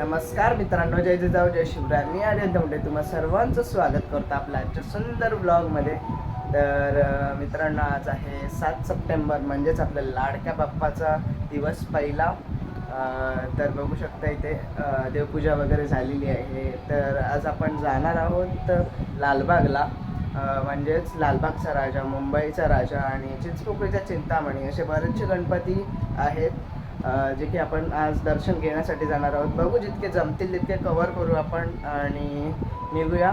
नमस्कार मित्रांनो, जय जिजाऊ जय शिवराय. मी आर्यन दौंडे तुम्हा सर्वांचं स्वागत करतो आपल्या आजच्या सुंदर ब्लॉगमध्ये. तर मित्रांनो, आज आहे 7 सप्टेंबर, म्हणजेच आपल्या लाडक्या बाप्पाचा दिवस पहिला. तर बघू शकता इथे देवपूजा वगैरे झालेली आहे. तर आज आपण जाणार आहोत लालबागला, म्हणजेच लालबागचा राजा, मुंबईचा राजा आणि चिंचपोकळीचा चिंतामणी असे बरेचसे गणपती आहेत जे की आपण आज दर्शन घेण्यासाठी जाणार आहोत. बघू जितके जमतील तितके कव्हर करू आपण आणि निघूया.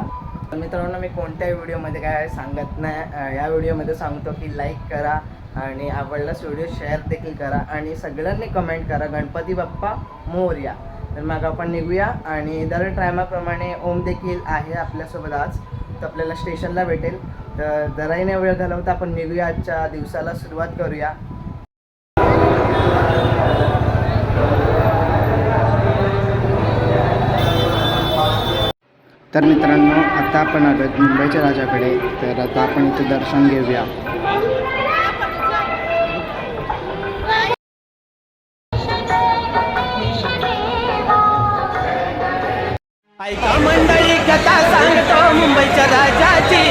मित्रांनो, मी कोणत्याही व्हिडिओमध्ये काय सांगत नाही, या व्हिडिओमध्ये सांगतो की लाईक करा आणि आवडल्यास व्हिडिओ शेअर देखील करा आणि सगळ्यांनी कमेंट करा गणपती बाप्पा मोरया. तर मग आपण निघूया आणि दर टायमाप्रमाणे ओम देखील आहे आपल्यासोबत आज, तर आपल्याला स्टेशनला भेटेल. तर जराही नाही वेळ घालवता आपण निघूया, आजच्या दिवसाला सुरुवात करूया. तर मित्रांनो, आता आपण आलो मुंबईच्या राजाकडे. तर आता आपण इथे दर्शन घेऊया. ऐका मंडळी, कथा सांगतो मुंबईच्या राजाची.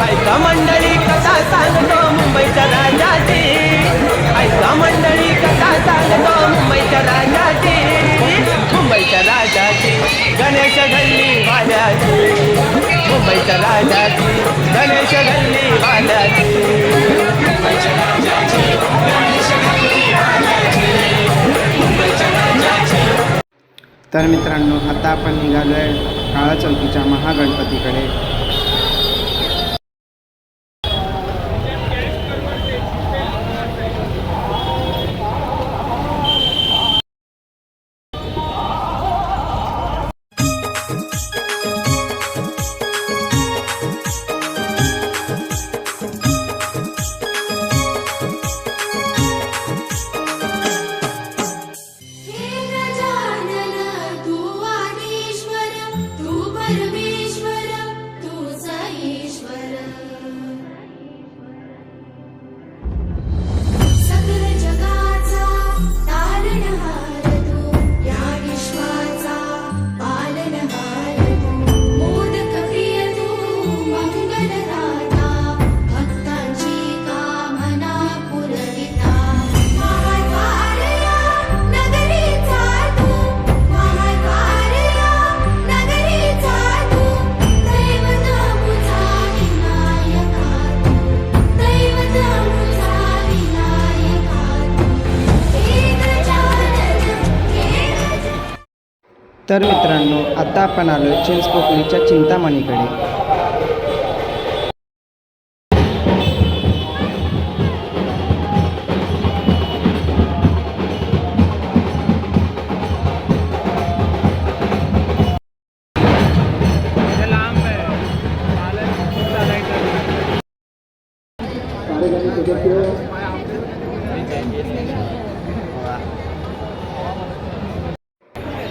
ऐका मंडळी, कथा सांगतो मुंबईच्या राजाची. ऐका मंडळी, कथा सांगतो मुंबईच्या राजाची. मुंबईच्या राजाची गणेश गल्ली वाल्याची. मुंबईच्या राजाची गणेश गल्ली वाल्याची. मुंबईच्या राजाची गणेश गल्ली वाल्याची. मुंबईच्या राजाची. तर मित्रांनो, आता आपण निघालो आहे काळा चौकीच्या महागणपतीकडे. तर मित्रांनो, आता आपण आलो चिंचपोकळीच्या चिंतामणीकडे.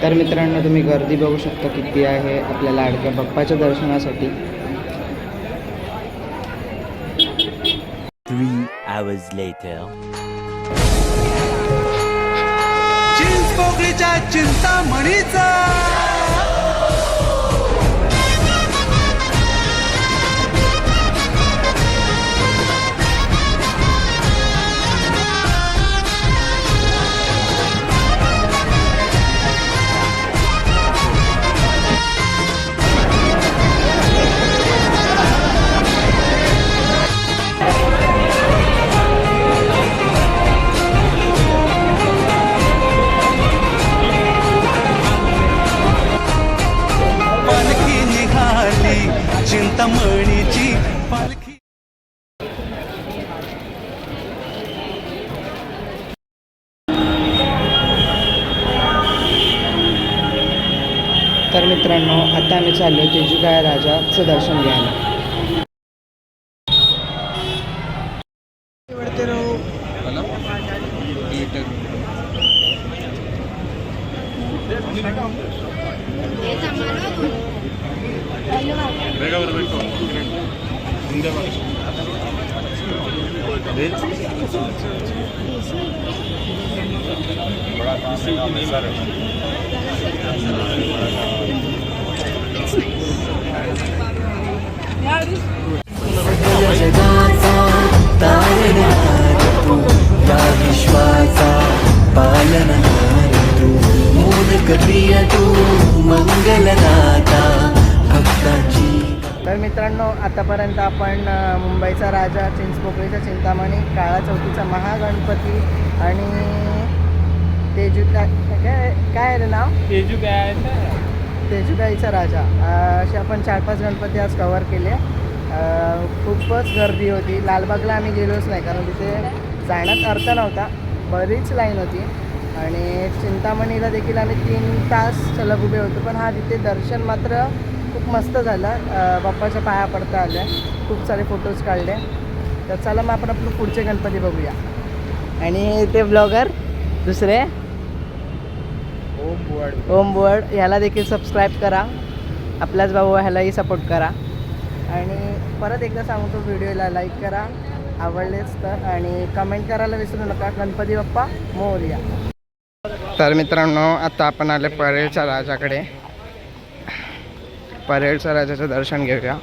तर मित्रांनो, तुम्ही गर्दी बघू शकता किती आहे आपल्या लाडक्या बाप्पाच्या दर्शनासाठी. 3 hours later. चिंचपोकळीच्या चिंतामणीचा चिंतामणीची पालखी. तर मित्रांनो, आता आम्ही चाललो तेजुगाय राजाचं दर्शन घ्यायला. बड़ा काम है अमृतसर। जगाचा तारणहार तू, या विश्वाचा पालनहार तू, मोदक प्रिय तू, मंगलदाता भक्तांची। तर मित्रांनो, आतापर्यंत आपण मुंबईचा राजा, चिंचपोकळीचा चिंतामणी, काळा चौकीचा महागणपती आणि काय रे नाव, तेजुगाईचा राजा, असे आपण 4-5 गणपती आज कवर केले. खूपच गर्दी होती. लालबागला आम्ही गेलोच नाही कारण तिथे जाण्यात अर्थ नव्हता, बरीच लाईन होती. आणि चिंतामणीला देखील आम्ही 3 तास सलग उभे होतो, पण तिथे दर्शन मात्र खूप मस्त झालं. बाप्पाच्या पाया पडता आल्या, खूप सारे फोटोज काढले. तर चला मग आपण आपलं पुढचे गणपती बघूया. आणि ते ब्लॉगर दुसरे ओम बुवड, ह्याला देखील सबस्क्राईब करा. आपलाच भाऊ, ह्यालाही सपोर्ट करा. आणि परत एकदा सांगतो, व्हिडिओला लाईक करा आवडलेच तर, आणि कमेंट करायला विसरू नका. गणपती बाप्पा मोरया. तर मित्रांनो, आता आपण आले परेलच्या राजाकडे. परेलच्या राजाचं दर्शन घेऊया.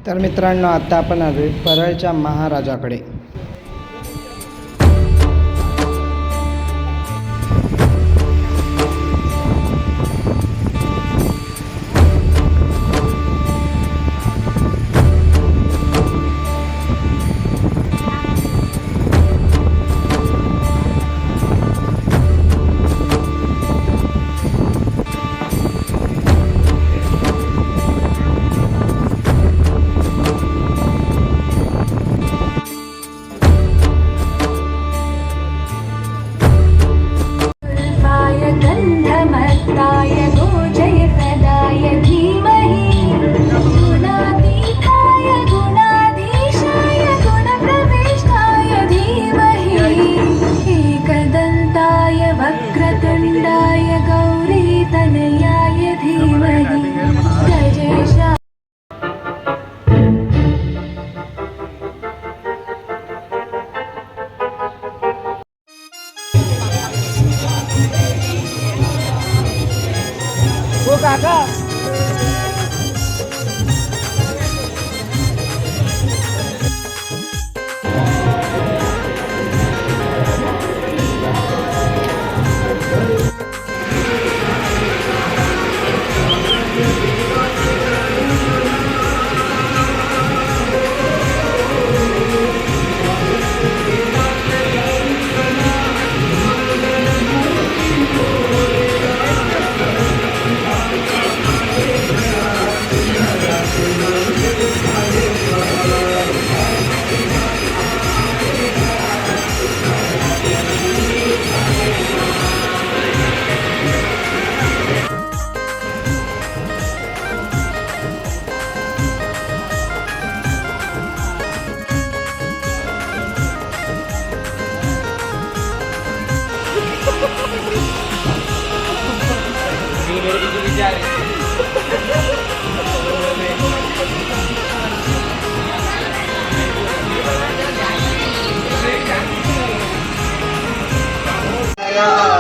तर मित्रांनो, आता आपण आलो परळच्या महाराजाकडे. काका मोरया